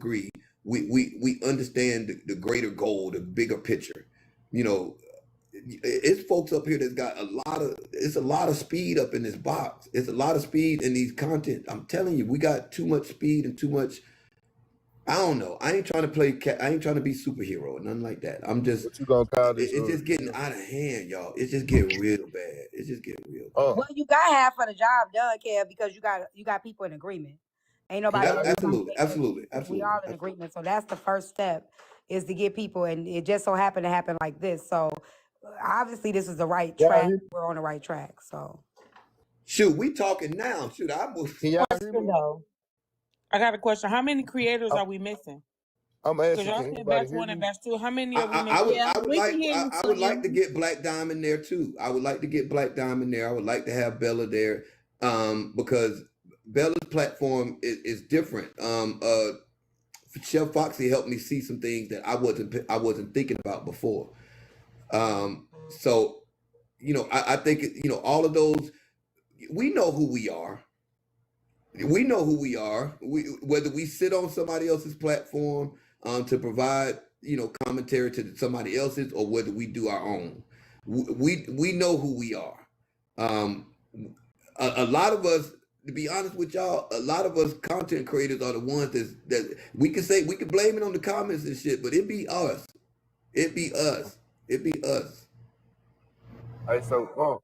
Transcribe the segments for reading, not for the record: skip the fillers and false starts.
degree, we understand the greater goal, the bigger picture. You know, it's folks up here that's got a lot of speed up in this box. It's a lot of speed in these content. I'm telling you, we got too much speed and too much. I don't know. I ain't trying to play. I ain't trying to be superhero or nothing like that. I'm just. What you gonna call this? It's just getting out of hand, y'all. It's just getting real bad. It's just getting real bad. Well, you got half of the job done, Kev, because you got people in agreement. Ain't nobody. Absolutely. We all in agreement. So that's the first step, is to get people, and it just so happened to happen like this. So obviously this is the right track. We're on the right track. So shoot, we talking now. Shoot, I was. I got a question. How many creators are we missing? I'm asking. Y'all said batch 1 and batch 2. How many are we missing? I would like to get Black Diamond there too. I would like to get Black Diamond there. I would like to have Bella there, because Bella's platform is different. Chef Foxy helped me see some things that I wasn't thinking about before. So, you know, I think, you know, all of those, we know who we are. We know who we are. Whether we sit on somebody else's platform to provide, you know, commentary to somebody else's, or whether we do our own, we know who we are. A lot of us, to be honest with y'all, a lot of us content creators are the ones that we can blame it on the comments and shit, but it be us. It be us. It be us. Hey, so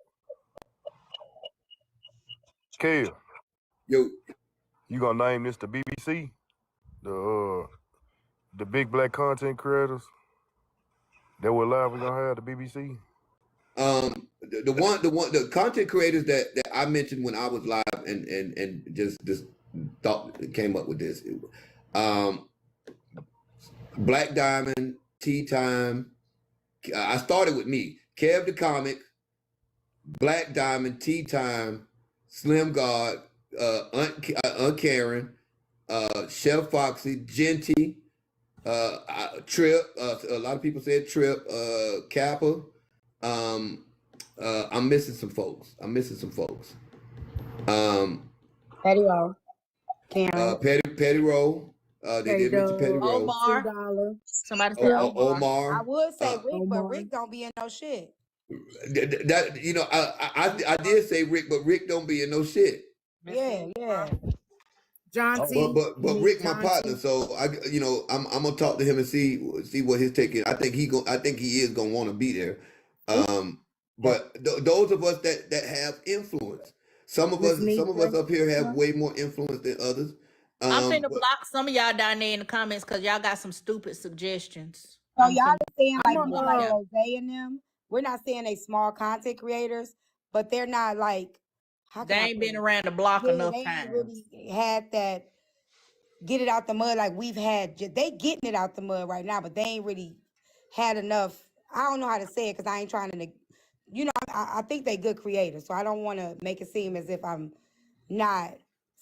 Kev. Yo, you gonna name this the BBC? The big black content creators that we're live, we're gonna have the BBC? The content creators that I mentioned when I was live and just thought came up with this. Black Diamond, Tea Time. I started with me. Kev the Comic, Black Diamond, Tea Time, Slim God, Aunt Karen, Chef Foxy, Genty, Trip. A lot of people said Trip, Kappa. I'm missing some folks. PettyRo, Karen, PettyRo. They did mention PettyRo. Omar. Somebody said Omar. I would say Rick, but Rick don't be in no shit. That you know, I did say Rick, but Rick don't be in no shit. Yeah. John T. But Rick, my partner, so I'm gonna talk to him and see what his take is. I think he is gonna want to be there. But those of us that have influence, some of us up here have way more influence than others. I'm finna block some of y'all down there in the comments because y'all got some stupid suggestions. So y'all are saying like Rose and them. We're not saying they small content creators, but they're not like. They ain't been around the block enough times. They ain't really had that get it out the mud like we've had. They getting it out the mud right now, but they ain't really had enough. I don't know how to say it because I ain't trying to, you know, I think they good creators, so I don't want to make it seem as if I'm not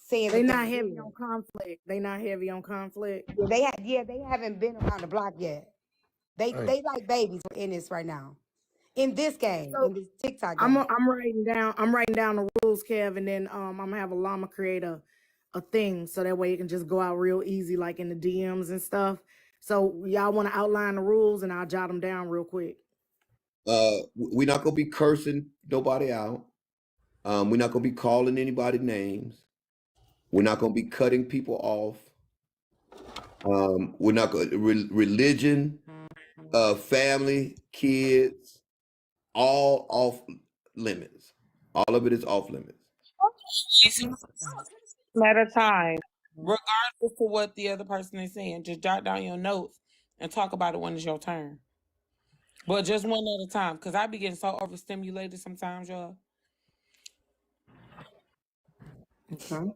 saying they not heavy on conflict. They not heavy on conflict. They haven't been around the block yet. They like babies in this right now. In this game, in this TikTok game. I'm writing down the rules, Kev, and then I'm gonna have a llama create a thing so that way it can just go out real easy, like in the DMs and stuff. So y'all want to outline the rules, and I'll jot them down real quick. We're not gonna be cursing nobody out. We're not gonna be calling anybody names. We're not gonna be cutting people off. We're not going religion, family, kids. All off limits. All of it is off limits. At a time, regardless of what the other person is saying, just jot down your notes and talk about it when it's your turn. But just one at a time, because I be getting so overstimulated sometimes, y'all. Okay.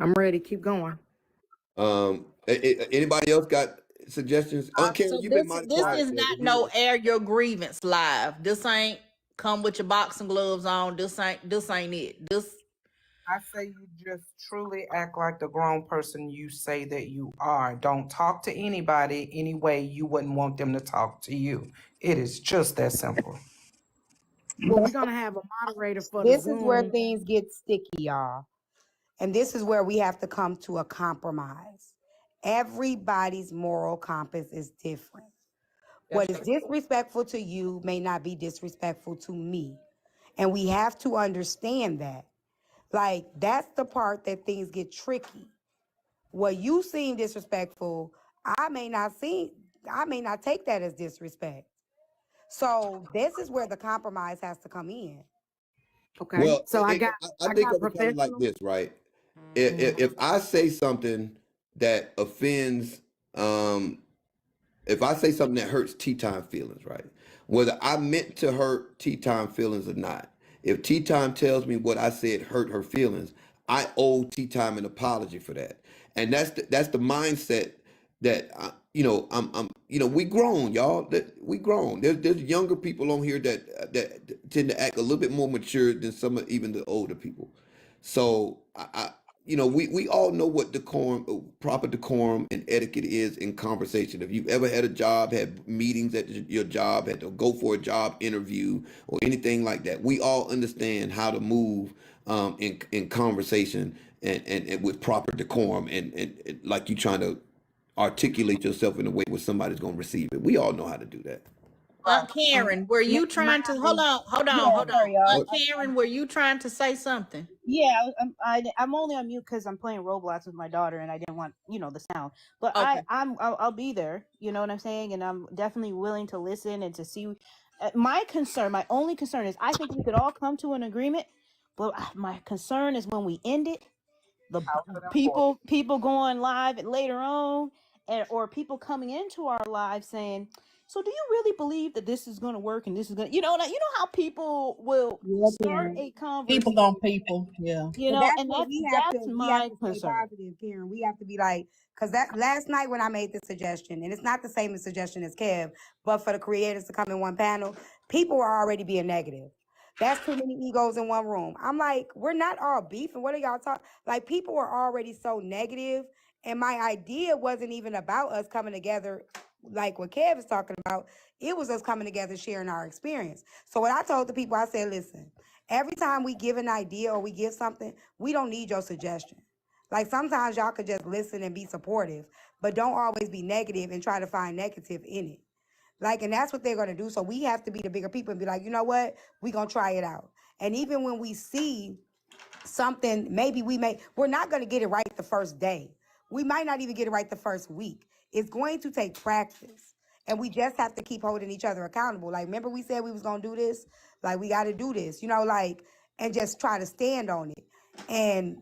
I'm ready. Keep going. Anybody else got suggestions? So this is not no air your grievance live. This ain't come with your boxing gloves on. This ain't it. I say you just truly act like the grown person you say that you are. Don't talk to anybody any way you wouldn't want them to talk to you. It is just that simple. Well, we're gonna have a moderator for this is where things get sticky, y'all. And this is where we have to come to a compromise. Everybody's moral compass is different. What is disrespectful to you may not be disrespectful to me. And we have to understand that. Like, that's the part that things get tricky. What you seem disrespectful, I may not take that as disrespect. So this is where the compromise has to come in. Okay. Well, So I think got of it kind of like professional. this, right? If I say something that offends, if I say something that hurts tea time feelings, right? Whether I meant to hurt tea time feelings or not, if tea time tells me what I said hurt her feelings, I owe tea time an apology for that. And that's the mindset that we grown, y'all. That we grown. There's younger people on here that tend to act a little bit more mature than some of even the older people. So we all know what decorum, proper decorum and etiquette is in conversation. If you've ever had a job, had meetings at your job, had to go for a job interview or anything like that, we all understand how to move in conversation and with proper decorum and like you trying to articulate yourself in a way where somebody's going to receive it. We all know how to do that. Aunt Karen, were you trying to hold on? Sorry, Aunt Karen, were you trying to say something? Yeah, I'm only on mute because I'm playing Roblox with my daughter, and I didn't want the sound. But Okay. I'll be there. You know what I'm saying? And I'm definitely willing to listen and to see. My only concern is I think we could all come to an agreement, but my concern is when we end it, the people going live later on, or people coming into our live saying, so do you really believe that this is going to work and this is going to, how people will start a conversation, People on people, yeah. But that's and what we have that's to my stay concern. positive, Karen. We have to be like, because that last night when I made the suggestion, and it's not the same as suggestion as Kev, but for the creators to come in one panel, people were already being negative. That's too many egos in one room. I'm like, we're not all beefing. What are y'all talking? Like, people were already so negative, and my idea wasn't even about us coming together like what Kev is talking about. It was us coming together, sharing our experience. So what I told the people, I said, listen, every time we give an idea or we give something, we don't need your suggestion. Like, sometimes y'all could just listen and be supportive, but don't always be negative and try to find negative in it. Like, and that's what they're going to do. So we have to be the bigger people and be like, you know what? We're going to try it out. And even when we see something, maybe we're not going to get it right the first day. We might not even get it right the first week. It's going to take practice. And we just have to keep holding each other accountable. Like, remember we said we was going to do this? Like, we got to do this, and just try to stand on it. And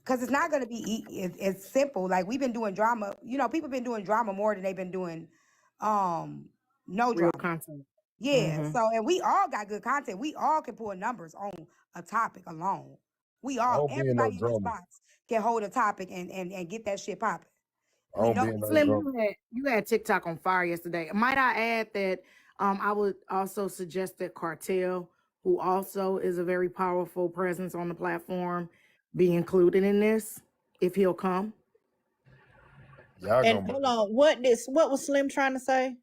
because it's not going to be it's simple. Like, we've been doing drama. People been doing drama more than they've been doing no Real drama. content. Yeah. So, and we all got good content. We all can pull numbers on a topic alone. I don't be in no Everybody in this drama. box can hold a topic and get that shit popping. I don't be in no Slim, drama. you had TikTok on fire yesterday. Might I add that I would also suggest that Cartel, who also is a very powerful presence on the platform, be included in this if he'll come. Y'all And gonna. hold on, what was Slim trying to say?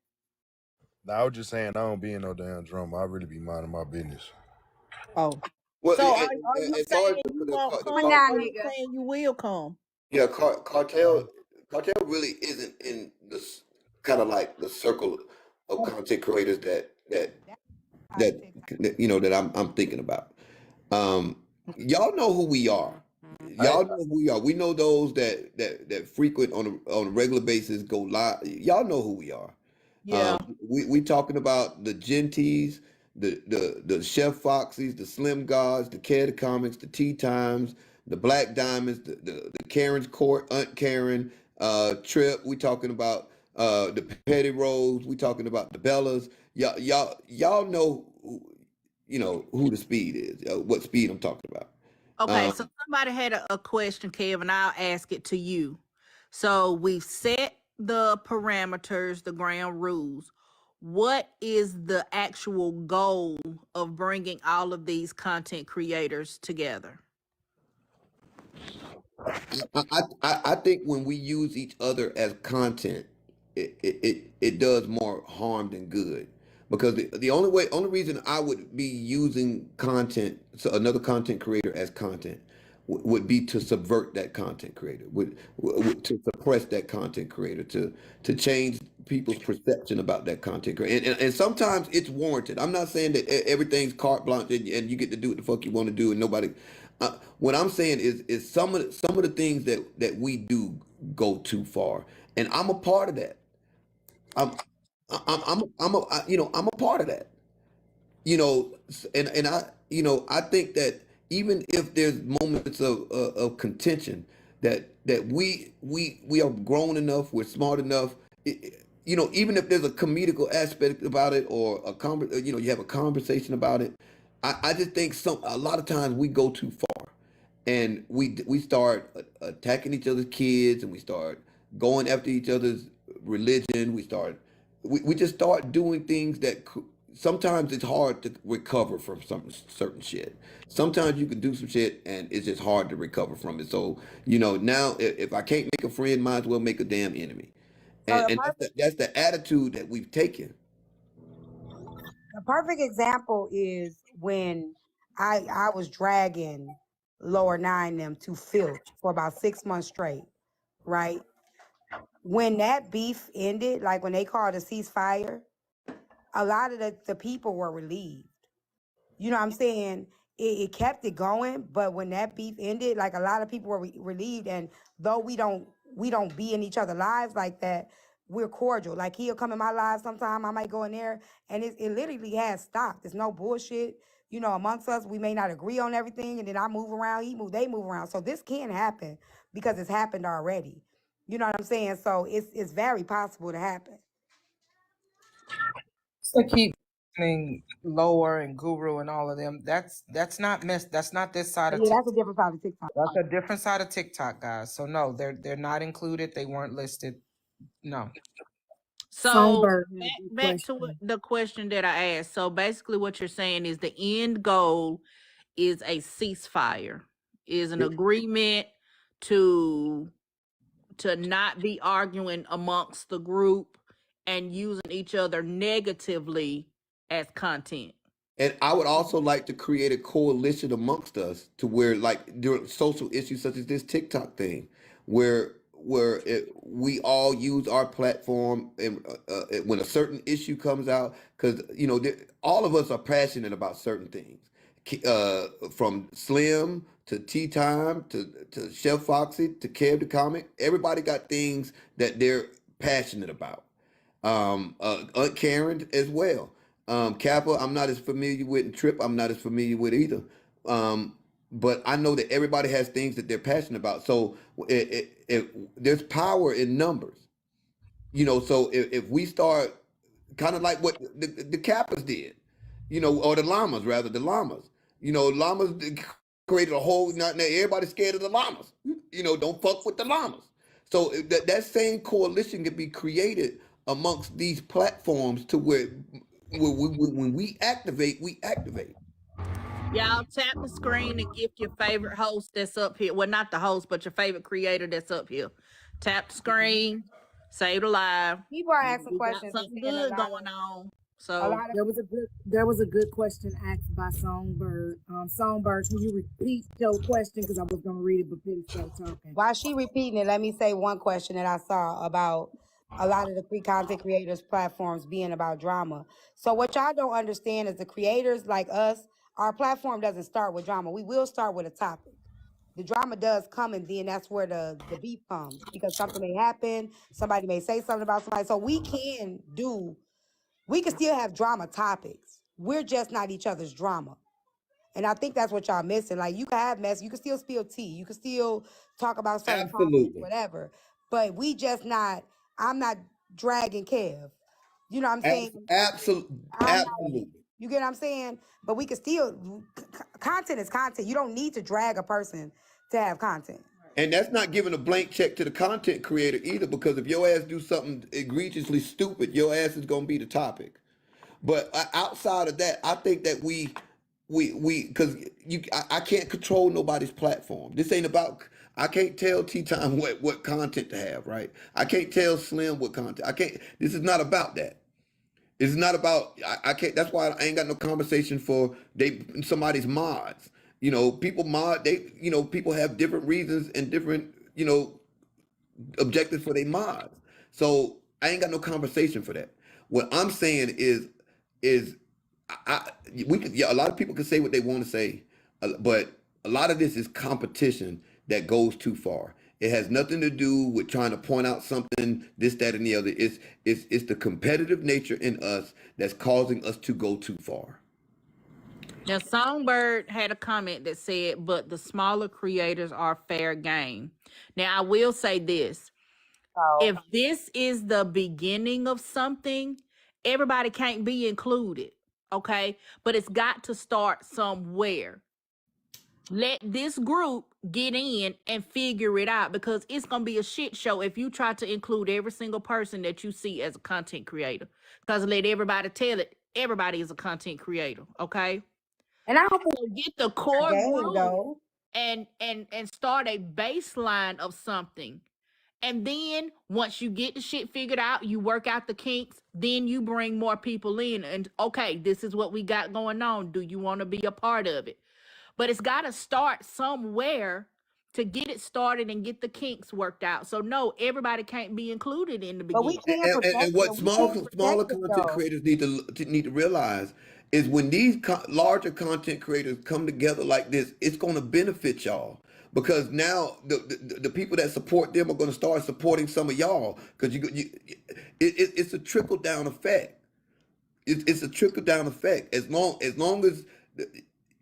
Nah, I was just saying I don't be in no damn drama. I really be minding my business. Oh, Well, so are you as far saying as you the, won't the, come, the or now, are you nigga. saying you will come? yeah, cartel really isn't in this kind of like the circle of content creators that I'm thinking about. Y'all know who we are. Y'all know who we are. We know those that frequent on a regular basis, go live. Y'all know who we are. Yeah. We talking about the Gentees, the Chef Foxies, the Slim Gods, the Care Comics, the Tea Times, the Black Diamonds, the Karen's Court, Aunt Karen, Trip. We talking about the PettyRos. We talking about the Bellas. Y'all know who the speed is. What speed I'm talking about. Okay, so somebody had a question, Kevin. I'll ask it to you. So we've set the parameters, the ground rules. What is the actual goal of bringing all of these content creators together? I think when we use each other as content, it does more harm than good. Because the only reason I would be using content, so another content creator as content, would be to subvert that content creator, would to suppress that content creator, to change people's perception about that content creator. And sometimes it's warranted. I'm not saying that everything's carte blanche and you get to do what the fuck you want to do and nobody. What I'm saying is some of the things that we do go too far, and I'm a part of that. I'm I'm a part of that. And I think that even if there's moments of contention, that we are grown enough, we're smart enough. Even if there's a comedical aspect about it or you have a conversation about it, I just think a lot of times we go too far, and we start attacking each other's kids, and we start going after each other's religion. We just start doing things that sometimes it's hard to recover from some certain shit. Sometimes you can do some shit and it's just hard to recover from it. So now if I can't make a friend, might as well make a damn enemy. So And that's the attitude that we've taken. a perfect example is when I was dragging Lower Nine them to filth for about 6 months straight, right? When that beef ended, like when they called a ceasefire, a lot of the people were relieved. You know what I'm saying? It kept it going, but when that beef ended, like a lot of people were relieved. And though we don't be in each other's lives like that, we're cordial. Like he'll come in my life sometime, I might go in there, and it literally has stopped. There's no bullshit. Amongst us, we may not agree on everything, and then I move around, they move around. So this can happen because it's happened already. You know what I'm saying? So it's very possible to happen. So keep listening Lower and Guru and all of them. That's not that's not this side of Yeah, TikTok. that's a different side of TikTok. That's a different side of TikTok, guys. So no, they're not included. They weren't listed. No. So Songbird had a good back to question. the question that I asked. So basically, what you're saying is the end goal is a ceasefire, is an agreement to not be arguing amongst the group and using each other negatively as content. And I would also like to create a coalition amongst us to where, like, during social issues such as this TikTok thing, where we all use our platform, and when a certain issue comes out, because all of us are passionate about certain things, from Slim to Tea Time to Chef Foxy to Kev the Comic. Everybody got things that they're passionate about. Aunt Karen as well. Kappa, I'm not as familiar with, and Trip, I'm not as familiar with either. But I know that everybody has things that they're passionate about. So there's power in numbers. So if we start kind of like what the Kappas did, or the llamas rather, the llamas. Llamas created a whole. Now everybody's scared of the llamas. Don't fuck with the llamas. So that same coalition can be created amongst these platforms to where when we activate, we activate. Y'all tap the screen and gift your favorite host that's up here. Well, not the host, but your favorite creator that's up here. Tap the screen, save the live. People are asking We got questions. something And saying good going on. So There was a good question asked by Songbird. Songbird, can you repeat your question? Because I was gonna read it, but Petty started talking. While she repeating it, let me say one question that I saw about a lot of the free content creators platforms being about drama. So what y'all don't understand is the creators like us, our platform doesn't start with drama. We will start with a topic. The drama does come, and then that's where the beef comes, because something may happen, somebody may say something about somebody. So we can still have drama topics. We're just not each other's drama. And I think that's what y'all missing. Like, you can have mess, you can still spill tea, you can still talk about certain topics, Absolutely. whatever. But we just not. I'm not dragging Kev. You know what I'm saying? Absolutely. Absolutely. You get what I'm saying? But we can still. Content is content. You don't need to drag a person to have content. And that's not giving a blank check to the content creator either, because if your ass do something egregiously stupid, your ass is gonna be the topic. But outside of that, I think that because I can't control nobody's platform. This ain't about. I can't tell Tea Time what content to have, right? I can't tell Slim what content. I can't. This is not about that. It's not about. I can't. That's why I ain't got no conversation for somebody's mods. People mod, people have different reasons and different, objectives for their mods. So I ain't got no conversation for that. What I'm saying is we could, yeah, a lot of people can say what they want to say, but a lot of this is competition that goes too far. It has nothing to do with trying to point out something, this, that, and the other. It's the competitive nature in us that's causing us to go too far. Now, Songbird had a comment that said, but the smaller creators are fair game. Now, I will say this. If this is the beginning of something, everybody can't be included, okay? But it's got to start somewhere. Let this group get in and figure it out, because it's going to be a shit show if you try to include every single person that you see as a content creator. Because let everybody tell it, everybody is a content creator, okay? And I don't So get the core game group though. and start a baseline of something. And then once you get the shit figured out, you work out the kinks, then you bring more people in and, okay, this is what we got going on. Do you want to be a part of it? But it's got to start somewhere to get it started and get the kinks worked out. So no, everybody can't be included in the But we beginning. can't And protect what it. We can't smaller protect it content though. creators need to realize is when these larger content creators come together like this, it's going to benefit y'all, because now the people that support them are going to start supporting some of y'all, because it's a trickle down effect. It's a trickle down effect. As long as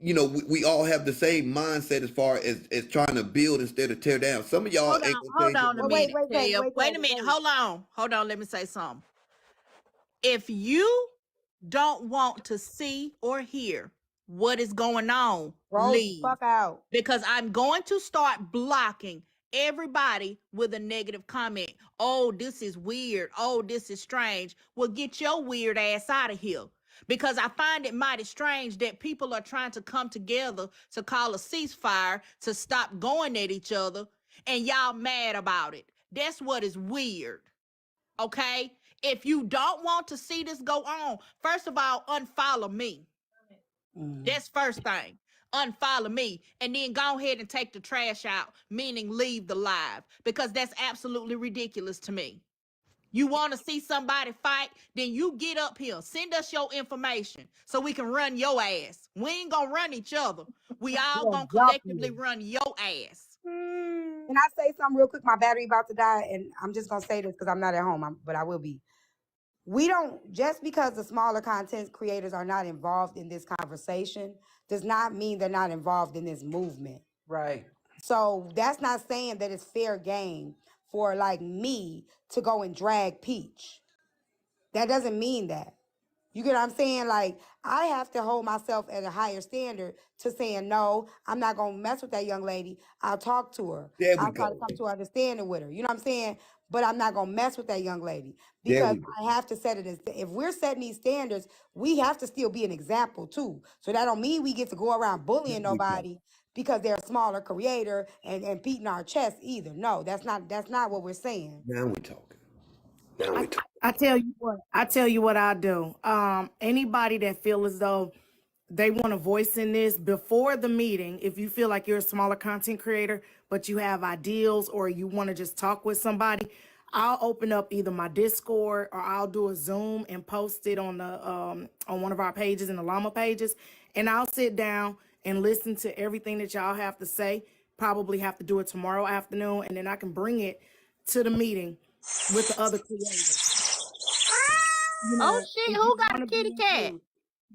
we all have the same mindset as far as trying to build instead of tear down. Some of y'all ain't gonna Hold change your on a mind. minute, Wait, Kev. Wait a Daddy, minute. wait. Hold on. Let me say something. If you don't want to see or hear what is going on, Roll the leave. fuck out. Because I'm going to start blocking everybody with a negative comment. Oh, this is weird. Oh, this is strange. Well, get your weird ass out of here. Because I find it mighty strange that people are trying to come together to call a ceasefire to stop going at each other, and y'all mad about it. That's what is weird. Okay? If you don't want to see this go on, first of all, unfollow me. That's first thing. Unfollow me, and then go ahead and take the trash out, meaning leave the live, because that's absolutely ridiculous to me. You want to see somebody fight, then you get up here, send us your information so we can run your ass. We ain't gonna run each other. We all Yeah, gonna jump collectively you. run your ass. Can I say something real quick? My battery about to die, and I'm just gonna say this because I'm not at home, but I will be. We don't, just because the smaller content creators are not involved in this conversation does not mean they're not involved in this movement. Right. So that's not saying that it's fair game for like me to go and drag Peach. That doesn't mean that. You get what I'm saying? Like, I have to hold myself at a higher standard to saying, no, I'm not going to mess with that young lady. I'll talk to her. There we I'll try to go. come to understanding with her. You know what I'm saying? But I'm not going to mess with that young lady, There because we go. I have to set it as, if we're setting these standards, we have to still be an example too. So that don't mean we get to go around bullying There we go. nobody because they're a smaller creator and beating our chest either. No, that's not what we're saying. Now we're talking. Now we're talking. I tell you what I do. Anybody that feel as though they want a voice in this before the meeting, if you feel like you're a smaller content creator, but you have ideals or you want to just talk with somebody, I'll open up either my Discord or I'll do a Zoom and post it on the on one of our pages in the Llama pages, and I'll sit down and listen to everything that y'all have to say. Probably have to do it tomorrow afternoon, and then I can bring it to the meeting with the other creators. Oh shit, If who you got want a to be kitty cat? included.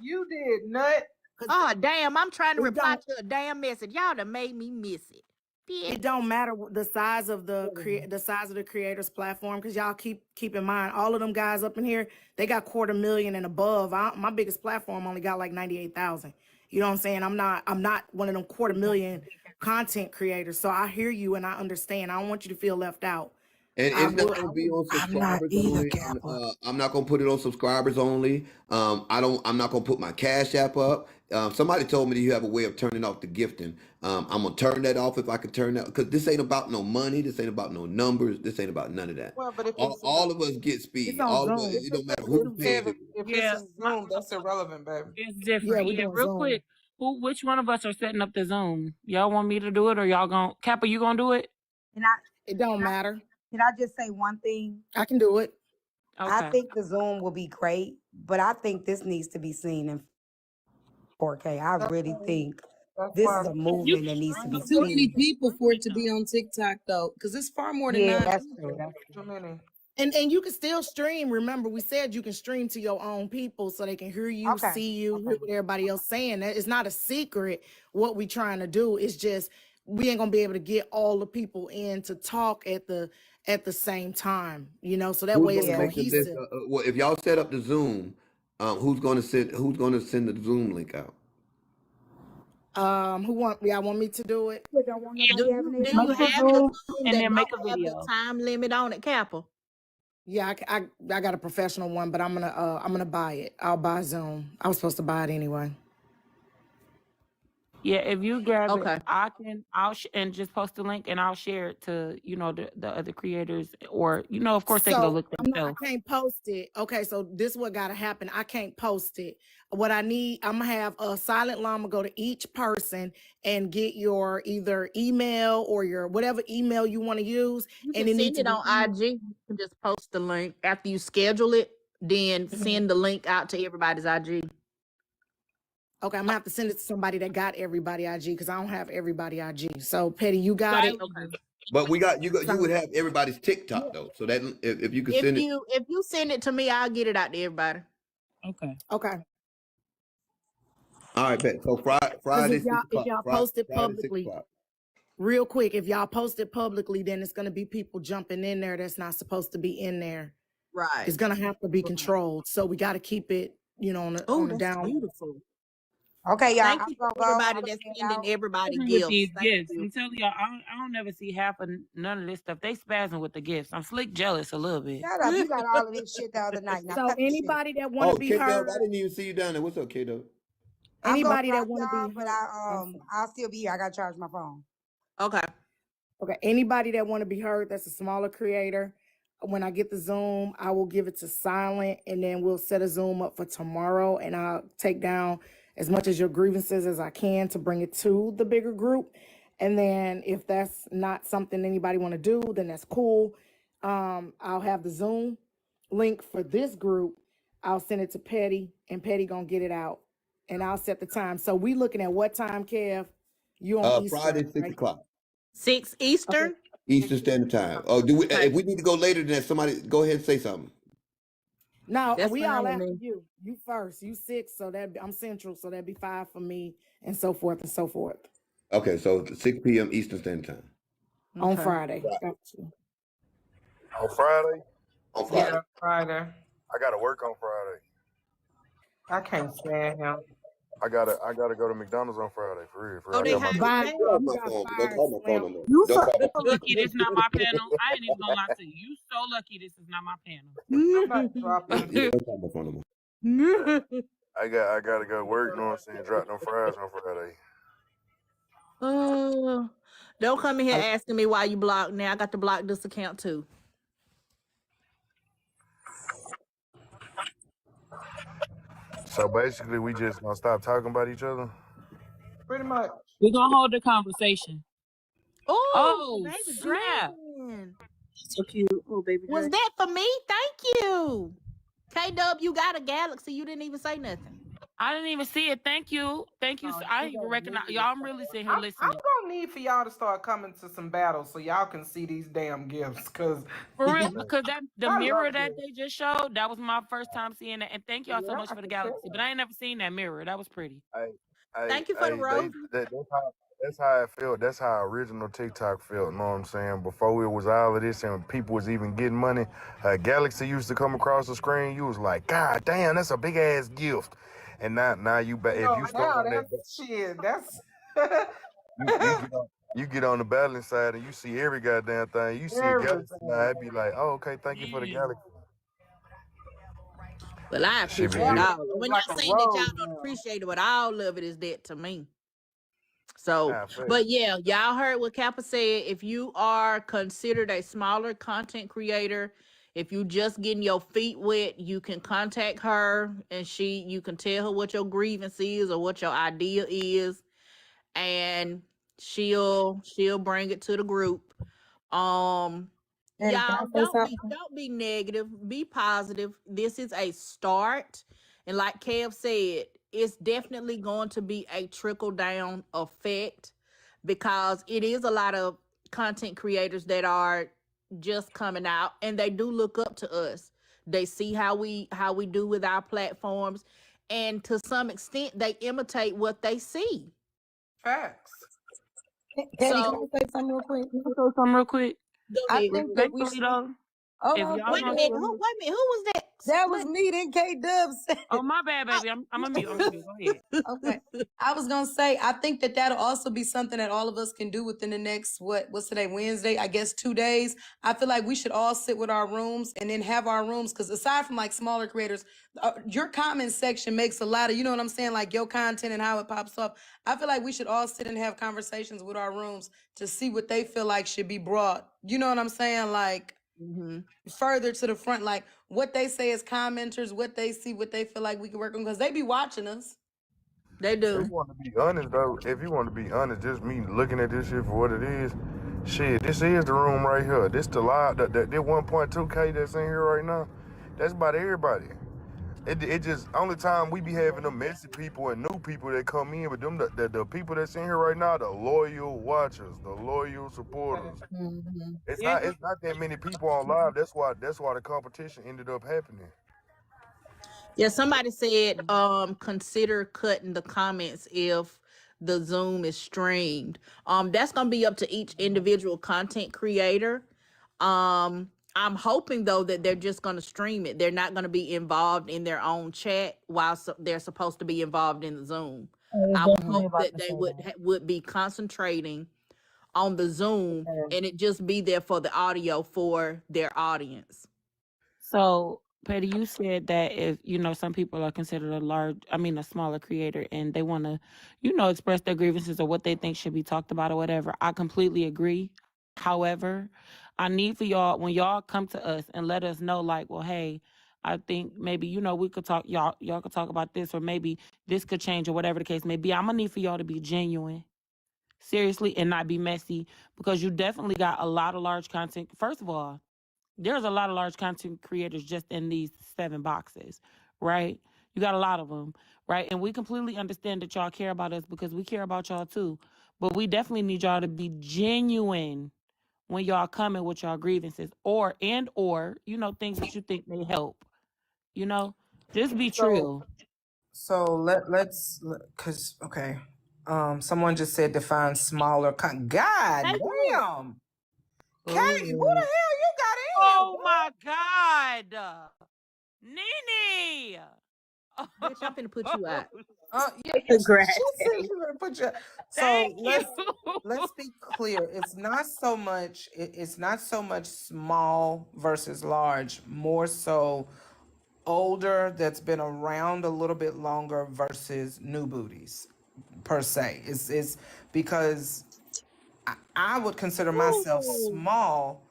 You did, Nut. Oh damn, I'm trying to It reply don't to a damn message. Y'all done made me miss it. it don't matter the size of the creators platform, because y'all keep in mind, all of them guys up in here, they got 250,000 and above. My biggest platform only got like 98,000. You know what I'm saying? I'm not one of them 250,000 content creators. So I hear you and I understand. I don't want you to feel left out. And I it's not will. going to be on I'm not subscribers either, only. Gabba. I'm not going to put it on subscribers only. I'm not going to put my Cash App up. Somebody told me that you have a way of turning off the gifting. I'm going to turn that off if I can turn that, because this ain't about no money. This ain't about no numbers. This ain't about none of that. Well, but if All, it's all of us get It's speed. on All of us, Zoom. it don't matter but who pays Kev, it. if it's Yeah, a Zoom, that's irrelevant, baby. it's Yeah, different. we Yeah, doing real Zoom. quick. Which one of us are setting up the Zoom? Y'all want me to do it, or y'all gonna Kappa? You gonna do it? And It don't matter. can I just say one thing? I can do it. Okay. I think the Zoom will be great, but I think this needs to be seen in 4K. I really think this is a movement that needs to be Too many seen. people for it to be on TikTok though, because it's far more than Yeah, 9 that's people. true. That's Too true. many. And you can still stream. Remember, we said you can stream to your own people so they can hear you, Okay. see you, hear what everybody else saying. That it's not a secret what we trying to do. It's just we ain't gonna be able to get all the people in to talk at the same time, you know. So that Who's way it's going to Yeah. make the list? cohesive. Well, if y'all set up the Zoom, who's going to send the Zoom link out? Y'all want me to do it? But don't want nobody having their Do you Make phone. the have the Zoom Zoom and that then make a don't have the video. time limit on it, Kappa? Yeah, I got a professional one, but I'm gonna buy it. I'll buy Zoom. I was supposed to buy it anyway. Yeah, if you grab Okay. it, and just post the link, and I'll share it to the other creators, or of course they can go So look I themselves. can't post it. Okay, so this is what gotta happen. I can't post it. What I need, I'm gonna have a silent llama go to each person and get your either email or your whatever email you want to use. You And can it send needs to it be on IG. You can just post the link after you schedule it, then send the link out to everybody's IG. okay. I'm gonna have to send it to somebody that got everybody IG because I don't have everybody IG. So Petty, you got it. Okay. But you would So have everybody's TikTok though. So that if you could If send it. you send it to me, I'll get it out to everybody. Okay. okay. All right, bet. So Because Friday if 6 o'clock. y'all post it Friday 6 publicly, o'clock. real quick, if y'all post it publicly, then it's gonna be people jumping in there that's not supposed to be in there. Right. It's gonna have to be controlled. So we got to keep it, on Oh, the that's down. beautiful. Okay, y'all. Thank I'm you gonna for go. everybody I'm that's head sending out. everybody With gifts. these Thank gifts, you. I'm telling y'all, I don't never see half of none of this stuff. They spazzing with the gifts. I'm slick jealous a little bit. Shut up. You got all of this shit the other night. Now So cut the shit. anybody that want to Oh, be K Dub, heard, I didn't even see you down there. What's up, K Dub? I'm gonna anybody that drop want to y'all, be but heard, I'll still be here. I gotta charge my phone. Okay. okay, anybody that want to be heard, that's a smaller creator. When I get the Zoom, I will give it to silent, and then we'll set a Zoom up for tomorrow, and I'll take down as much of your grievances as I can to bring it to the bigger group. And then if that's not something anybody want to do, then that's cool. I'll have the Zoom link for this group. I'll send it to Petty, and Petty gonna get it out, and I'll set the time. So we looking at what time, Kev? You on Eastern, Friday 6 right? o'clock 6 Eastern. Eastern Standard Time. Oh, Okay. if we need to go later than that, somebody go ahead and say something. No, That's we fine all with after me. you. You first. You 6, so I'm Central, so that'd be 5 for me, and so forth and so forth. Okay, so 6 p.m. Eastern Standard Time On Okay. Friday. Right. Got you. On Friday, on Friday. Yeah, Friday. I gotta work on Friday. I can't stand him. I gotta go to McDonald's on Friday for real. Oh, I they got my hired Bye. you Get off You my got phone. Don't fired, call my phone no Slim. more. You Don't call my So lucky this not my panel. I ain't even gonna lie to you. You so lucky this is not my panel. somebody dropping. Yeah, don't call my phone no more. I gotta go to work. You know what I'm saying? Drop them fries on Friday. Don't come in here asking me why you blocked now. I got to block this account too. So basically, we just gonna stop talking about each other. Pretty much. We're gonna hold the conversation. Oh, Oh, baby snap. dragon. So cute. Oh, baby. Was dragon. that for me? Thank you. K-Dub, you got a galaxy. You didn't even say nothing. I didn't even see it. Thank you. Thank you. I didn't even recognize y'all. I'm really sitting here I'm listening. gonna need for y'all to start coming to some battles so y'all can see these damn gifts. Cause For real, because the I mirror love that this. they just showed, that was my first time seeing that. And thank y'all so Yeah, much I for the can tell. galaxy. But I ain't never seen that mirror. That was pretty. Thank you for the roses. That's how it felt. That's how original TikTok felt. You know what I'm saying? Before it was all of this and people was even getting money, Galaxy used to come across the screen. You was like, God damn, that's a big ass gift. And now you back. If you Now start on that, that's shit. That's you get on the battling side and you see every goddamn thing. You see a Galaxy now, everything. I'd be like, oh, okay, thank you for the Galaxy. Well, I Shit be appreciate good. all. When Like y'all a saying that y'all rose don't now. appreciate it, but all of it is that to me. So, Nah, fact. but yeah, y'all heard what Kappa said. If you are considered a smaller content creator, If you just getting your feet wet, you can contact her and you can tell her what your grievance is or what your idea is, and she'll bring it to the group. And can I Y'all say something? don't be negative, be positive. This is a start. And like Kev said, it's definitely going to be a trickle down effect, because it is a lot of content creators that are just coming out, and they do look up to us. They see how we do with our platforms, and to some extent they imitate what they see. Facts. Petty, can So I say something real quick? Can I say something real quick? go I ahead. think that we Respectfully should. though, Hold if on, y'all Wait a Petty. minute. gonna, Who was that? That was me, then K Dub said. oh my bad, baby. I'm a mute. I'm a mute. Go ahead. Okay. I was gonna say, I think that that'll also be something that all of us can do within the next what's today, Wednesday? I guess 2 days. I feel like we should all sit with our rooms and then have our rooms, because aside from like smaller creators, your comment section makes a lot of, you know what I'm saying, like your content and how it pops up. I feel like we should all sit and have conversations with our rooms to see what they feel like should be brought. You know what I'm saying, like further to the front, like what they say as commenters, what they see, what they feel like we can work on, because they be watching us. They If you do. want to be honest though, if you want to be honest, just me looking at this shit for what it is, shit, this is the room right here. This the live, that 1.2K that's in here right now. That's about everybody. It just only time we be having the messy people and new people that come in, but them the people that's in here right now, the loyal watchers, the loyal supporters. Mm-hmm. It's Yeah. not that many people on live. That's why the competition ended up happening. Yeah, somebody said consider cutting the comments if the Zoom is streamed. That's gonna be up to each individual content creator. I'm hoping though that they're just gonna stream it. They're not gonna be involved in their own chat while they're supposed to be involved in the Zoom. I would hope that they would be concentrating on the Zoom and it just be there for the audio for their audience. So, Petty, you said that if, some people are considered a smaller creator and they want to, express their grievances or what they think should be talked about or whatever. I completely agree. However, I need for y'all, when y'all come to us and let us know, like, well, hey, I think maybe, we could talk, y'all could talk about this, or maybe this could change, or whatever the case may be. I'm going to need for y'all to be genuine, seriously, and not be messy, because you definitely got a lot of large content. First of all, there's a lot of large content creators just in these 7 boxes, right? You got a lot of them, right? And we completely understand that y'all care about us because we care about y'all too. But we definitely need y'all to be genuine when y'all coming with y'all grievances or things that you think may help. Just be true. So let's because okay. Someone just said define smaller. God damn. Kay, who the hell you got in here? Oh my God, Nene! Bitch, I'm finna put you out. Yeah, Congrats. she said she gonna put you. So Thank let's be clear. It's not so much. It's not so much small versus large. More so older that's been around a little bit longer versus new booties per se. It's because I would consider myself Ooh, small,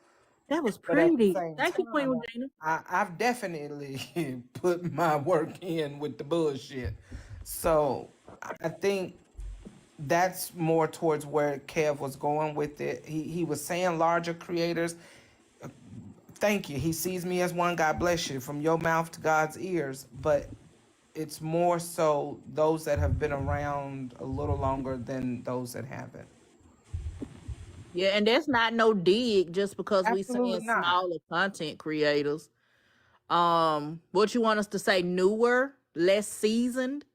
that was but at the pretty. same Thank you, Queen time, Regina. I've definitely put my work in with the bullshit. So I think that's more towards where Kev was going with it. He was saying larger creators. Thank you. He sees me as one. God bless you. From your mouth to God's ears. But it's more so those that have been around a little longer than those that haven't. Yeah, and that's not no dig just because we saying Absolutely not. smaller content creators. What you want us to say? Newer, less seasoned?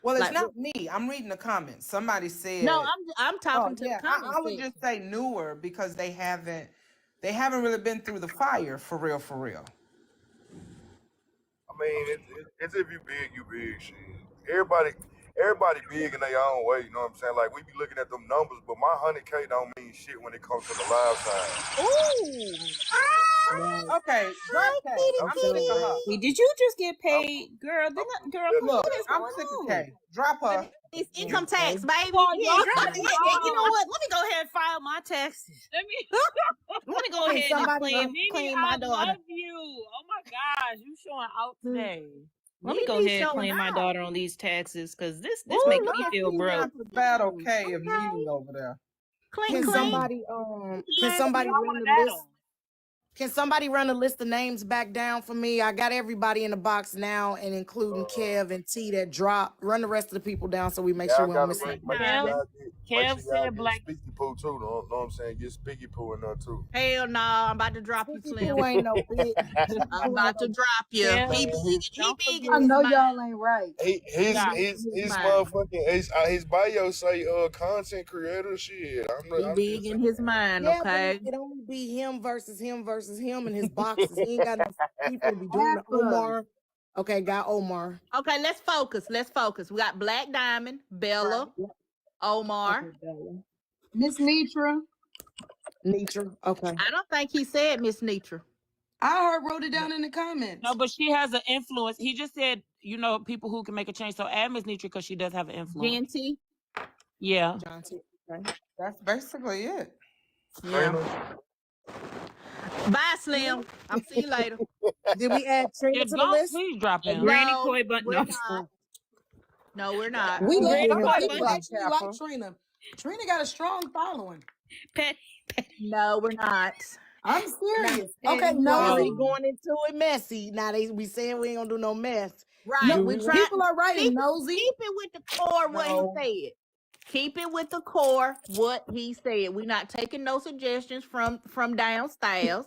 Well, it's Like, not me. I'm reading the comments. Somebody no, said, I'm talking "Oh to the yeah," comment I would section. just say newer because they haven't really been through the fire for real, for real. I mean, it's if you big shit. Everybody big in their own way. You know what I'm saying? Like we be looking at them numbers, but my 100K don't mean shit when it comes to the live side. Ooh. Right. Okay, drop K. I'm sick of her. Did you just get I'm, paid, girl? I'm Girl, telling what Look, you. is I'm going sick of on? K. Drop her. It's income tax, baby. Oh, Yeah, y'all drop said it. You know what? Let me go ahead and file my taxes. Let me. Let me go Can ahead and somebody Nene, claim I my daughter. love you. Oh my gosh, you showing out today. Let me go Nene ahead and showing claim my out. daughter on these taxes because this Ooh, making look me at feel you broke. down to battle K of Okay. Nene over there. Clean, can clean. somebody Glad that y'all run want the to list? battle. Can somebody run a list of names back down for me? I got everybody in the box now, and including Kev and T that dropped. Run the rest of the people down so we make sure Y'all we don't gotta miss make sure anybody. y'all Kev said get black. Speaky Poo too. Know what I'm saying? Get Speaky Poo in there too. Hell no, I'm about to drop you, Sticky Slim. Poo ain't no bitch. Sticky I'm Poo ain't about to no. drop you. Kev, He Man, big, don't in I his know mind. y'all ain't right. his Yeah. his His his mind. motherfucking his bio say content creator shit. He I'm big just in his mind, Yeah, but okay? it only be him versus him in his boxes. He ain't got no people to be doing the Half of Omar. Okay, got Omar. Okay, let's focus. We got Black Diamond, Bella, Omar. Okay, Bella. Miss Nitra. Nitra. Okay. I don't think he said Miss Nitra. I wrote it down in the comments. No, but she has an influence. He just said, people who can make a change. So add Miss Nitra because she does have an influence. Genty. Yeah. John T. Okay. That's basically it. Yeah. Trina. Bye, Slim. I'll see you later. Did we add Trina Yeah, to the don't list? please drop him. Granny No, Koi, but we're no. not. No, we're not. We love Granny some Koi, people but actually like Trina. Trina got a strong following. Pet. No, we're not. I'm Now, serious. Okay, Nosy nosy. going into it messy. Now we saying we ain't gonna do no mess. Right. No, We're trying. people are writing Keep nosy. it with the core what he said. Keep it with the core what he said. We're not taking no suggestions from downstairs.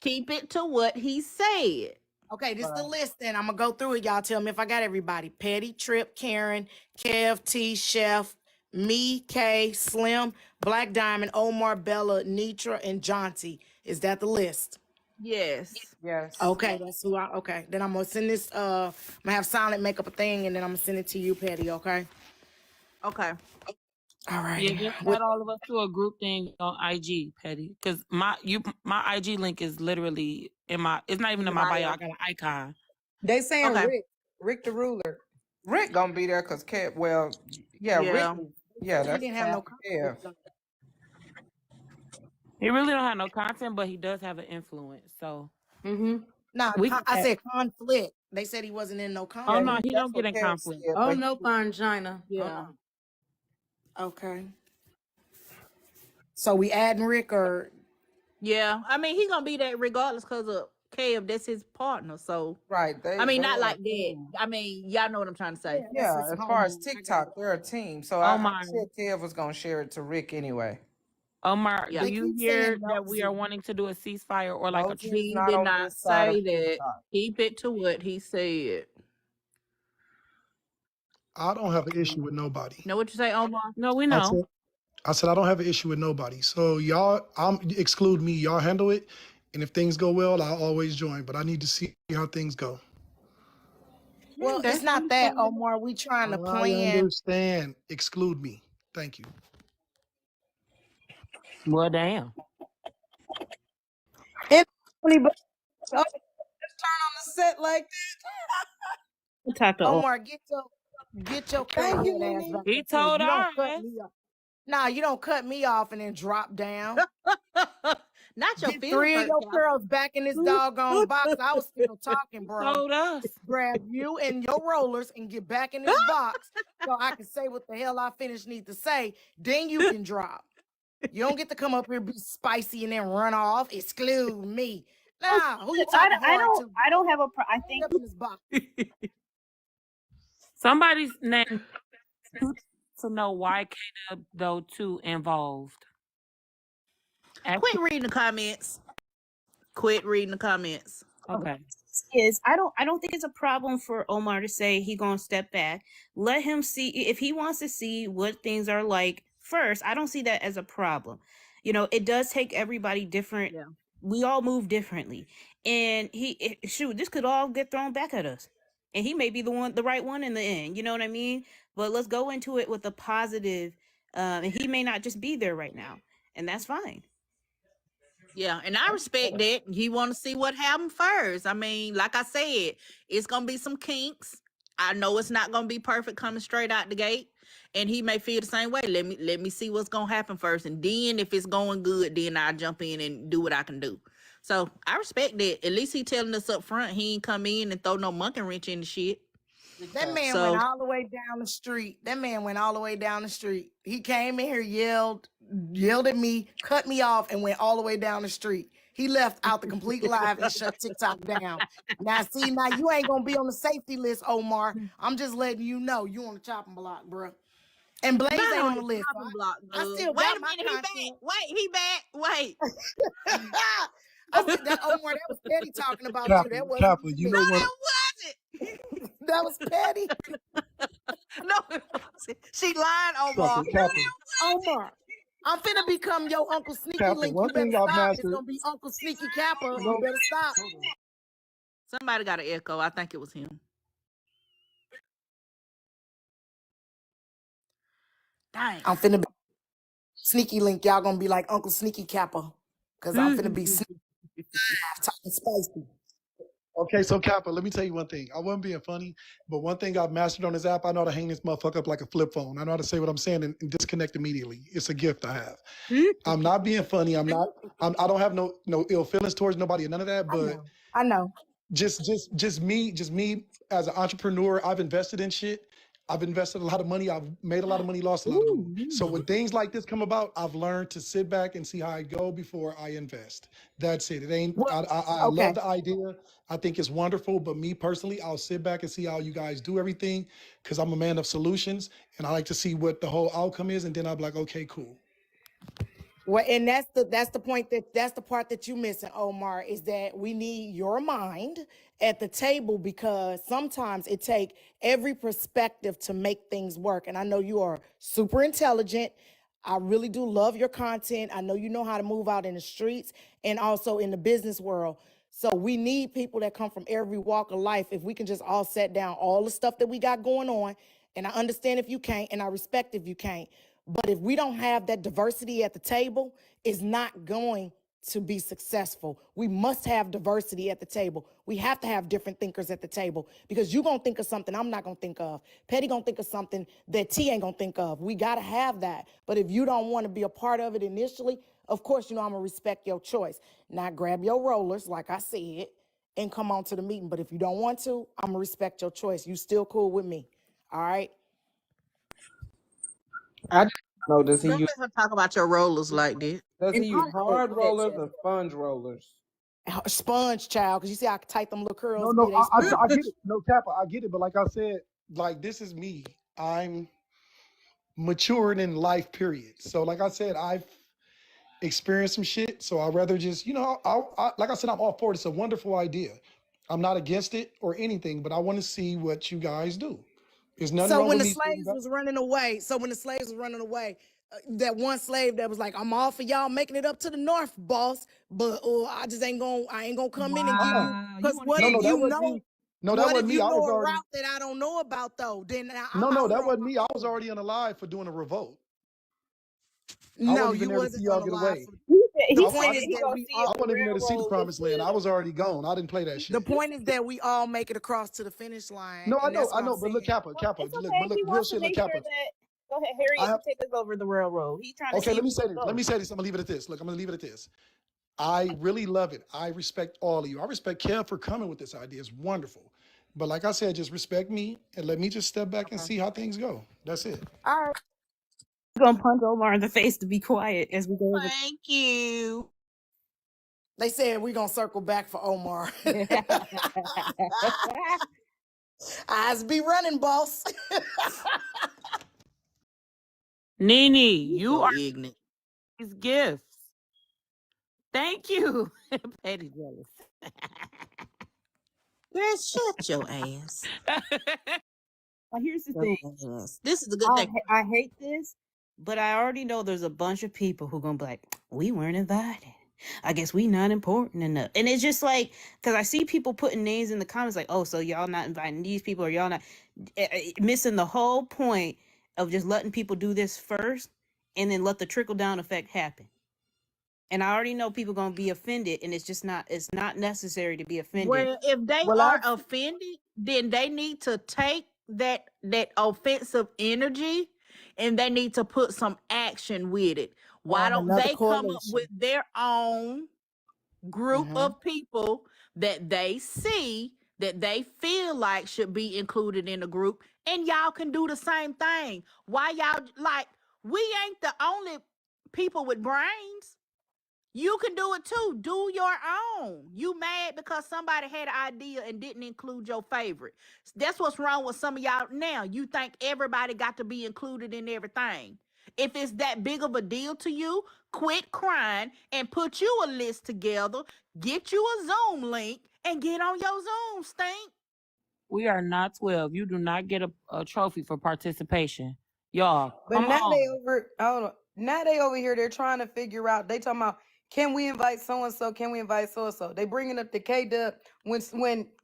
Keep it to what he said. Okay, this is the list then. I'm gonna go through it. Y'all tell me if I got everybody. Petty, Trip, Karen, Kev, T, Chef, me, K, Slim, Black Diamond, Omar, Bella, Nitra, and Jonty. Is that the list? Yes. Yes. Okay, that's who okay. Then I'm gonna send this I'm gonna have Silent make up a thing and then I'm gonna send it to you, Petty, okay? Okay. All right. Yeah, just add all of us to a group thing on IG, Petty. Because my IG link is literally it's not even in my bio. I got an icon. They saying Okay. Rick the ruler. Rick gonna be there because Rick. Yeah. Yeah, He that's didn't have no Kev. He really don't have no content, but he does have an influence. So Nah, we I said conflict. They said he wasn't in no conflict. Oh no, he that's don't get what in Kev conflict. said, Oh but no, Fangina. Yeah. Okay. So we adding Rick or Yeah. I mean, he gonna be that regardless because of Kev. That's his partner. So right. I mean, they not are like a that. team. I mean, y'all know what I'm trying to say. Yeah, that's his as far as homeboy. I got TikTok, it. they're a team. So I Omar, said Kev was gonna share it to Rick anyway. Omar, Yeah. do They you keep hear saying that we are nosy. wanting to do a ceasefire or like a Nosy truce? is He not did on not this side of say that. TikTok. Keep it to what he said. I don't have an issue with nobody. Know what you say, Omar? No, we I know. said I don't have an issue with nobody. So y'all, exclude me. Y'all handle it, and if things go well, I'll always join. But I need to see how things go. Well, it's That's not that, understandable. Omar. We trying to I plan. understand. Exclude me. Thank you. Well, damn. It's funny, but just turn on the set like Talk to Omar, get your thank you, crackhead ass Nene. back He up here. told You don't cut us. me off. Nah, you don't cut me off and then drop down. Not your Get feelings 3 of hurt, your Cal. girls back in this doggone box. I was still talking, He bro. told us. Grab you and your rollers and get back in this box so I can say what the hell I need to say. Then you can drop. You don't get to come up here, be spicy, and then run off. Exclude me. Nah, who you talking hard to? I don't have a. I Stay think up in this box. Somebody's name to know why K-Dub though too involved. Quit reading the comments. Quit reading the comments. Okay. is I don't think it's a problem for Omar to say he gonna step back. Let him see if he wants to see what things are like first. I don't see that as a problem. It does take everybody different. Yeah. We all move differently, and this could all get thrown back at us, and he may be the right one in the end. You know what I mean? But let's go into it with a positive, and he may not just be there right now, and that's fine. Yeah, and I respect that. He want to see what happened first. I mean, like I said, it's gonna be some kinks. I know it's not gonna be perfect coming straight out the gate, and he may feel the same way. Let me see what's gonna happen first, and then if it's going good, then I'll jump in and do what I can do. So I respect that. At least he telling us up front he ain't come in and throw no monkey wrench in the shit. That man went all the way down the street. That man went all the way down the street. He came in here, yelled at me, cut me off, and went all the way down the street. He left out the complete live and shut TikTok down. Now, see, now you ain't gonna be on the safety list, Omar. I'm just letting you know you on the chopping block, bro. And Blaze Not ain't on on the the list. chopping block, I dude. still Wait got a my minute, he back. content. Wait, he back. Wait. I said that, Omar, that was Petty talking about you. That wasn't Kappa, you No, know what? it wasn't. that was Petty. No, it wasn't. She lying, Omar. Omar, I'm finna become your Uncle Sneaky Kappa, Link. one You better thing I've stop. It's mastered. gonna be Uncle Sneaky Kappa. You better stop. Somebody got an echo. I think it was him. Dang. I'm finna be Sneaky Link. Y'all gonna be like Uncle Sneaky Kappa. Cause I'm finna be sneaky, talking spicy. Okay, so Kappa, let me tell you one thing. I wasn't being funny, but one thing I've mastered on this app, I know how to hang this motherfucker up like a flip phone. I know how to say what I'm saying and disconnect immediately. It's a gift I have. I'm not being funny. I don't have no ill feelings towards nobody or none of that. But I know. just me as an entrepreneur, I've invested in shit. I've invested a lot of money. I've made a lot of money, lost a lot of money. So when things like this come about, I've learned to sit back and see how I go before I invest. That's it. It ain't. I love the idea. I think it's wonderful. But me personally, I'll sit back and see how you guys do everything because I'm a man of solutions and I like to see what the whole outcome is, and then I'm like, okay, cool. Well, and that's the point that's the part that you missing, Omar, is that we need your mind at the table because sometimes it take every perspective to make things work. And I know you are super intelligent. I really do love your content. I know you know how to move out in the streets and also in the business world. So we need people that come from every walk of life. If we can just all set down all the stuff that we got going on, and I understand if you can't, and I respect if you can't. But if we don't have that diversity at the table, it's not going to be successful. We must have diversity at the table. We have to have different thinkers at the table because you're going to think of something I'm not going to think of. Petty going to think of something that T ain't going to think of. We got to have that. But if you don't want to be a part of it initially, of course, I'm going to respect your choice. Now grab your rollers, like I said, and come on to the meeting. But if you don't want to, I'm going to respect your choice. You still cool with me. All right? I just know, does he Don't use let her talk about your rollers like that. hard rollers or sponge rollers? Sponge, child, because you see I tight them little curls. No, I get it. No, Kappa, I get it. But like I said, like this is me. I'm maturing in life, period. So like I said, I've experienced some shit. So I'd rather just, like I said, I'm all for it. It's a wonderful idea. I'm not against it or anything, but I want to see what you guys do. There's nothing So wrong when with the me. slaves was running away, that one slave that was like, I'm all for y'all making it up to the north, boss, but I ain't gonna come in and give you, because what if you know? No, that What wasn't if me. you I was know a already. route that I don't know about though? Then I'm No, out that here wasn't on me. my I was own. already on the live for doing a revolt. I No, wasn't even you there to see wasn't y'all on the get live. away. The I point is didn't- that we all. I wasn't even there to see the promised land. I was already gone. I didn't play that The shit. point is that we all make it across to the finish line. No, And that's what I I'm know. But look, saying. Kappa, It's look, okay. but look, He real wants to shit, look, make sure Kappa. that. Go ahead, Harriet can take us over the railroad. He's trying to Okay, see. let me say this. Let me say this. I'm gonna leave it at this. Look, I'm gonna leave it at this. I really love it. I respect all of you. I respect Kev for coming with this idea. It's wonderful. But like I said, just respect me and let me just step back and see how things go. That's it. All right. We're gonna punch Omar in the face to be quiet as we go over. Thank you. They said we're gonna circle back for Omar. Eyes be running, boss. Nene, you So are ignorant. these gifts. Thank you. Petty jealous. Girl, shut your ass. Well, here's the Your thing. ass. This is a good day. I hate this, but I already know there's a bunch of people who gonna be like, we weren't invited. I guess we not important enough. And it's just like, because I see people putting names in the comments like, oh, so y'all not inviting these people or y'all not missing the whole point of just letting people do this first and then let the trickle down effect happen. And I already know people gonna be offended, and it's not necessary to be offended. Well, if they are offended, then they need to take that offensive energy and they need to put some action with it. Why Form don't another they come up with coalition. their own group Mm-hmm. of people that they see that they feel like should be included in the group, and y'all can do the same thing? Why y'all like, we ain't the only people with brains. You can do it too. Do your own. You mad because somebody had an idea and didn't include your favorite. That's what's wrong with some of y'all now. You think everybody got to be included in everything. If it's that big of a deal to you, quit crying and put you a list together, get you a Zoom link, and get on your Zoom, Stink. We are not 12. You do not get a trophy for participation. Y'all, But come now they on. over. Hold on. Now they over here. They're trying to figure out. They talking about, can we invite so and so? Can we invite so and so? They bringing up the K Dub when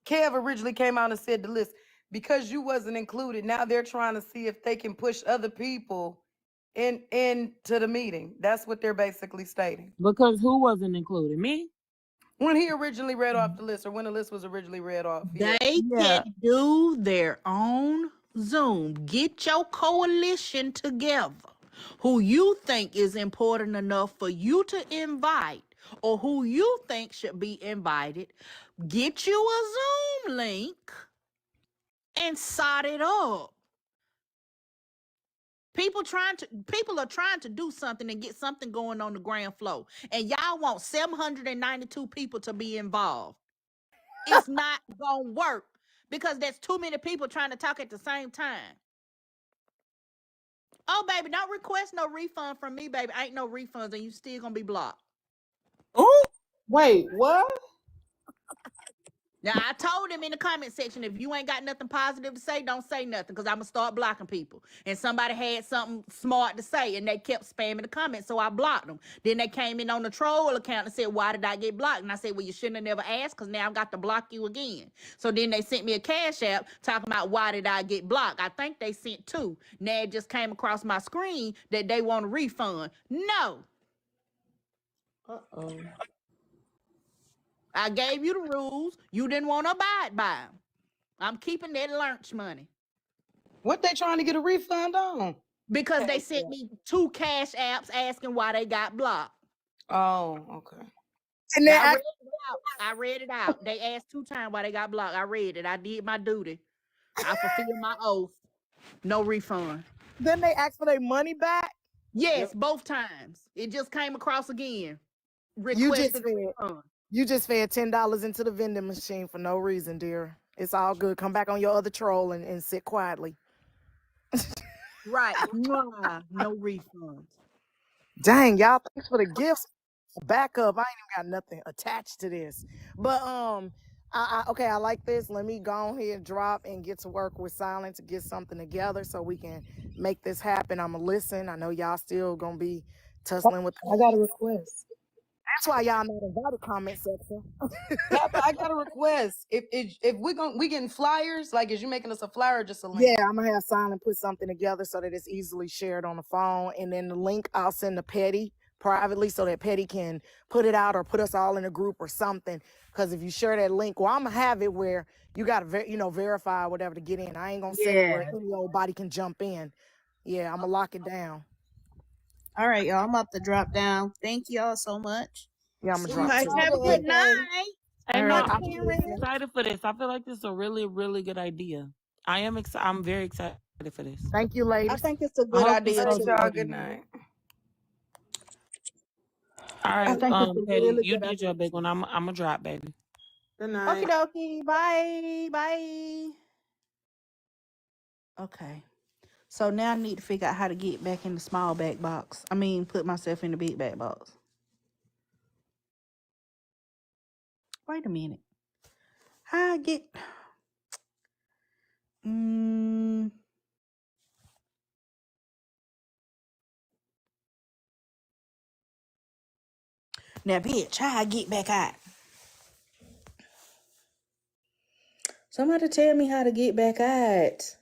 Kev originally came out and said the list because you wasn't included. Now they're trying to see if they can push other people into the meeting. That's what they're basically stating. Because who wasn't included? Me? When he originally read off the list, or when the list was originally read off, yeah. They Yeah. can do their own Zoom. Get your coalition together who you think is important enough for you to invite or who you think should be invited. Get you a Zoom link and sort it up. People are trying to do something and get something going on the ground floor. And y'all want 792 people to be involved. It's not gonna work because there's too many people trying to talk at the same time. Oh, baby, don't request no refund from me, baby. Ain't no refunds, and you still gonna be blocked. Oh, wait, what? Now, I told him in the comment section, if you ain't got nothing positive to say, don't say nothing, because I'm going to start blocking people. And somebody had something smart to say, and they kept spamming the comments, so I blocked them. Then they came in on the troll account and said, why did I get blocked? And I said, well, you shouldn't have never asked, because now I've got to block you again. So then they sent me a cash app talking about why did I get blocked. I think they sent two. Now it just came across my screen that they want a refund. No. Uh-oh. I gave you the rules. You didn't want to abide by them. I'm keeping that lunch money. What they trying to get a refund on? Because they sent me two cash apps asking why they got blocked. Oh, okay. And then I read it out. I read it out. They asked 2 times why they got blocked. I read it. I did my duty. I fulfilled my oath. No refund. then they ask for their money back. Yes, both times. It just came across again. You just Requested a fed refund. you just fed $10 into the vending machine for no reason, dear. It's all good. Come back on your other troll and sit quietly. Right. Mwah. No refunds. Dang, y'all, thanks for the gifts. Back up. I ain't even got nothing attached to this. But okay, I like this. Let me go ahead and drop and get to work with Silent to get something together so we can make this happen. I'ma listen. I know y'all still gonna be tussling with. I got a request. That's why y'all not invited comment section. Papa, I got a request. If we getting flyers, like is you making us a flyer or just a link? Yeah, I'm gonna have Silent put something together so that it's easily shared on the phone, and then the link I'll send to Petty privately so that Petty can put it out or put us all in a group or something. Because if you share that link, well, I'm gonna have it where you gotta verify or whatever to get in. I ain't gonna send it where any old body can jump in. Yeah, I'm gonna lock it down. All right, y'all. I'm about to drop down. Thank y'all so much. Yeah, I'm gonna See drop you Guys, too. have a good Friday. night. Hey, All no, right, Happy I'll I'm be really parenting. listening. excited for this. I feel like this is a really, really good idea. I'm very excited for this. Thank you, I ladies. think it's a I good hope this idea All right, goes too. y'all. Good accordingly. night. All I right, think it's a Petty, really you good did idea your big too. one. I'm gonna drop, baby. Good night. Okie dokie. Bye. Bye. Okay. So now I need to figure out how to get back in the small back box. I mean, put myself in the big back box. Wait a minute. How I get... Now, bitch, how I get back out? Somebody tell me how to get back out.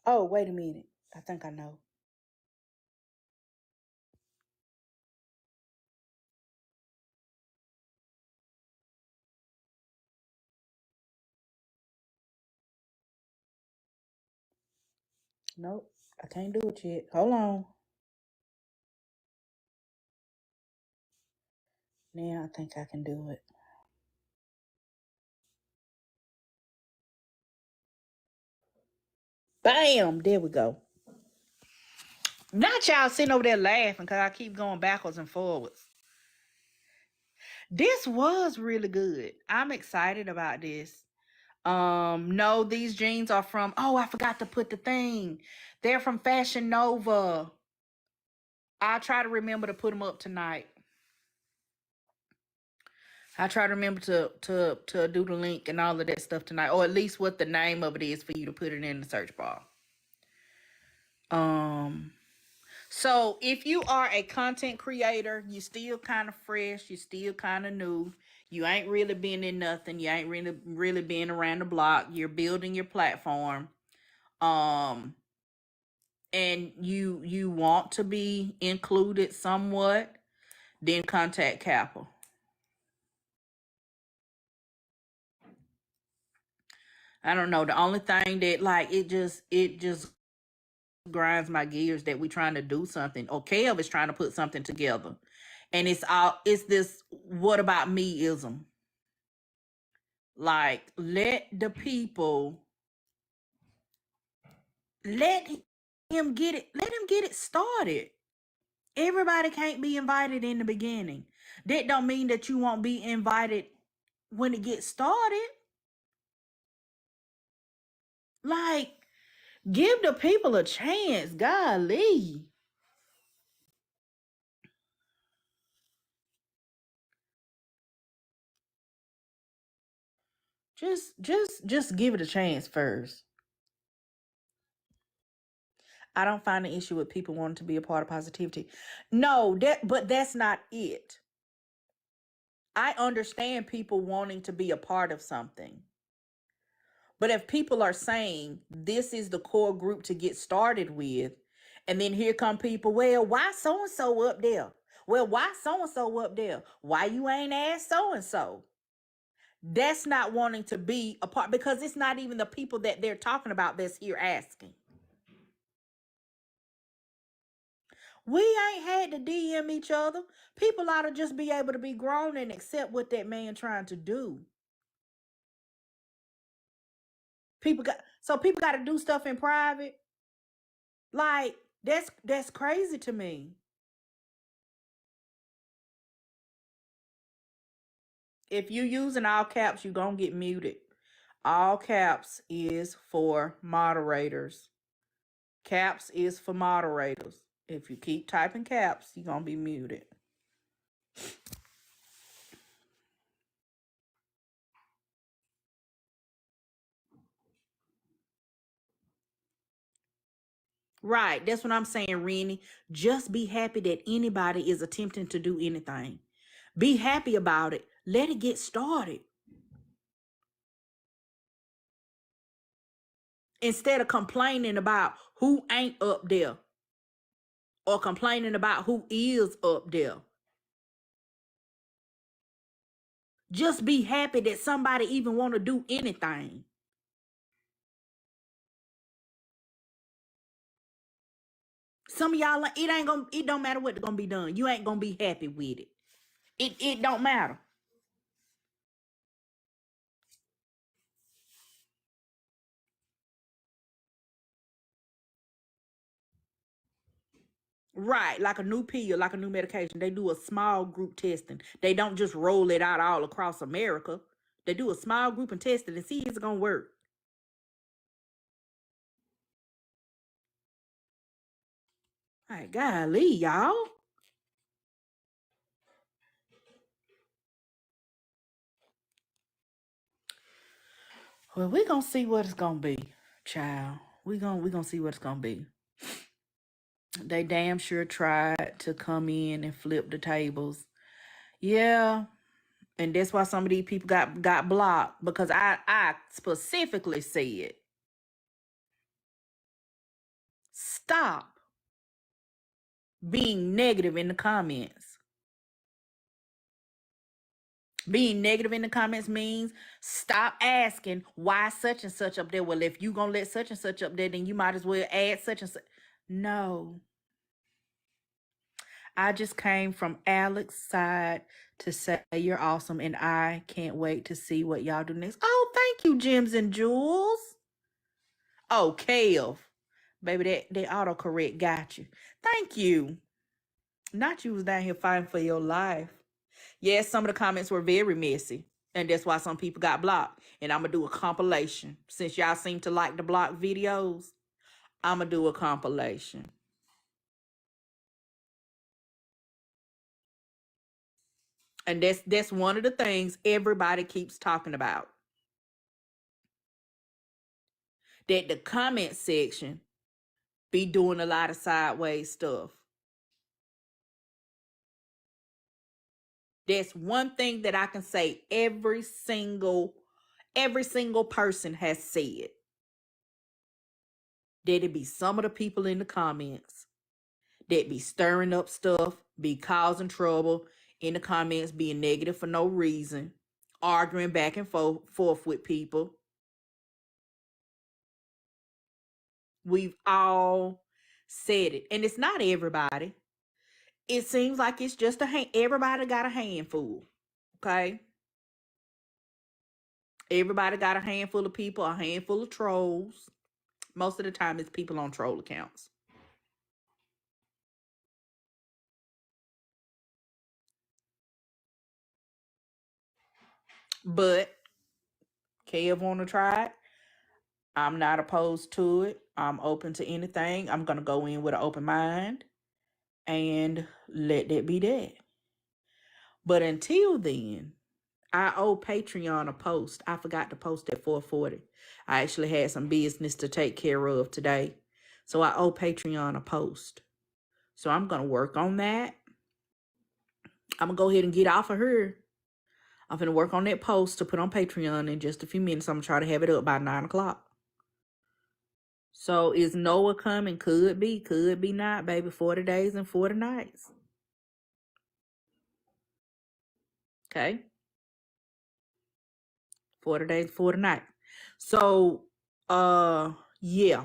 Oh, wait a minute. I think I know. Nope, I can't do it yet. Hold on. Now I think I can do it. Bam! There we go. Not y'all sitting over there laughing because I keep going backwards and forwards. This was really good. I'm excited about this. No, these jeans are from, oh, I forgot to put the thing. They're from Fashion Nova. I'll try to remember to put them up tonight. I try to remember to do the link and all of that stuff tonight, or at least what the name of it is for you to put it in the search bar. So if you are a content creator, you still kind of fresh, you still kind of new, you ain't really been in nothing, you ain't really been around the block, you're building your platform, and you want to be included somewhat, then contact Kappa. I don't know. The only thing that like it just grinds my gears that we trying to do something. Or Kev is trying to put something together. And it's this what about me-ism. Like, let the people let him get it started. Everybody can't be invited in the beginning. That don't mean that you won't be invited when it gets started. Like, give the people a chance. Golly. Just give it a chance first. I don't find an issue with people wanting to be a part of positivity. No, but that's not it. I understand people wanting to be a part of something. But if people are saying this is the core group to get started with, and then here come people, well, why so-and-so up there? Well, why so-and-so up there? Why you ain't asked so-and-so? That's not wanting to be a part, because it's not even the people that they're talking about that's here asking. We ain't had to DM each other. People ought to just be able to be grown and accept what that man trying to do. People got to do stuff in private. Like, that's crazy to me. If you using all caps, you gonna get muted. All caps is for moderators. Caps is for moderators. If you keep typing caps, you're gonna be muted. Right, that's what I'm saying, Rennie. Just be happy that anybody is attempting to do anything. Be happy about it. Let it get started. Instead of complaining about who ain't up there or complaining about who is up there. Just be happy that somebody even want to do anything. Some of y'all, it don't matter what's gonna be done. You ain't gonna be happy with it. It don't matter. Right, like a new pill, like a new medication. They do a small group testing. They don't just roll it out all across America. They do a small group and test it and see if it's gonna work. All right, golly, y'all. Well, we're gonna see what it's gonna be, child. We're gonna see what it's gonna be. They damn sure tried to come in and flip the tables. Yeah. And that's why some of these people got blocked, because I specifically said, stop being negative in the comments. Being negative in the comments means stop asking why such and such up there. Well, if you gonna let such and such up there, then you might as well add such and such. No. I just came from Alex's side to say you're awesome, and I can't wait to see what y'all do next. Oh, thank you, Gems and Jewels. Oh, Kev. Baby, that autocorrect got you. Thank you. Not you was down here fighting for your life. Yes, some of the comments were very messy, and that's why some people got blocked. And I'm going to do a compilation. Since y'all seem to like the block videos, I'm going to do a compilation. And that's one of the things everybody keeps talking about. That the comment section be doing a lot of sideways stuff. That's one thing that I can say every single person has said. That it be some of the people in the comments that be stirring up stuff, be causing trouble in the comments, being negative for no reason, arguing back and forth with people. We've all said it. And it's not everybody. It seems like it's just everybody got a handful. Okay? Everybody got a handful of people, a handful of trolls. Most of the time it's people on troll accounts. But Kev want to try it. I'm not opposed to it. I'm open to anything. I'm going to go in with an open mind and let that be that. But until then, I owe Patreon a post. I forgot to post at 4:40. I actually had some business to take care of today. So I owe Patreon a post. So I'm going to work on that. I'm going to go ahead and get off of her. I'm going to work on that post to put on Patreon in just a few minutes. I'm going to try to have it up by 9 o'clock. So is Noah coming? Could be not, baby. 40 days and 40 nights. Okay. 40 days, 40 nights. So, yeah.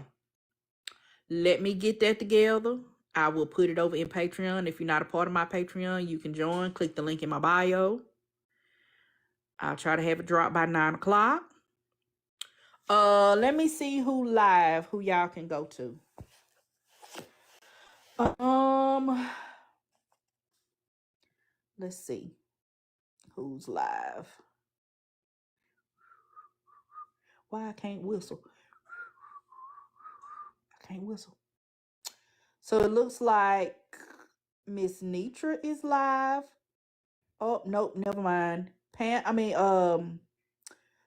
Let me get that together. I will put it over in Patreon. If you're not a part of my Patreon, you can join. Click the link in my bio. I'll try to have it drop by 9 o'clock. Let me see who y'all can go to. Let's see who's live. Why I can't whistle? I can't whistle. So it looks like Miss Nitra is live. Oh, nope, never mind.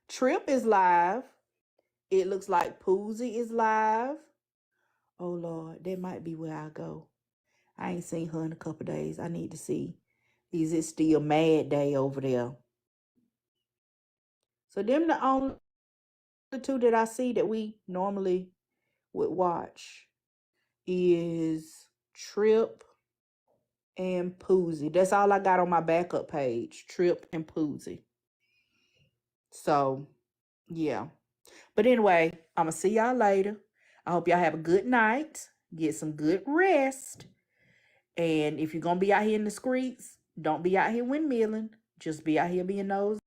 Trip is live. It looks like Poozy is live. Oh, Lord, that might be where I go. I ain't seen her in a couple days. I need to see. Is it still Mad Day over there? So them the only two that I see that we normally would watch is Trip and Poozy. That's all I got on my backup page. Trip and Poozy. So, yeah. But anyway, I'm going to see y'all later. I hope y'all have a good night. Get some good rest. And if you're going to be out here in the streets, don't be out here windmilling. Just be out here being nosy.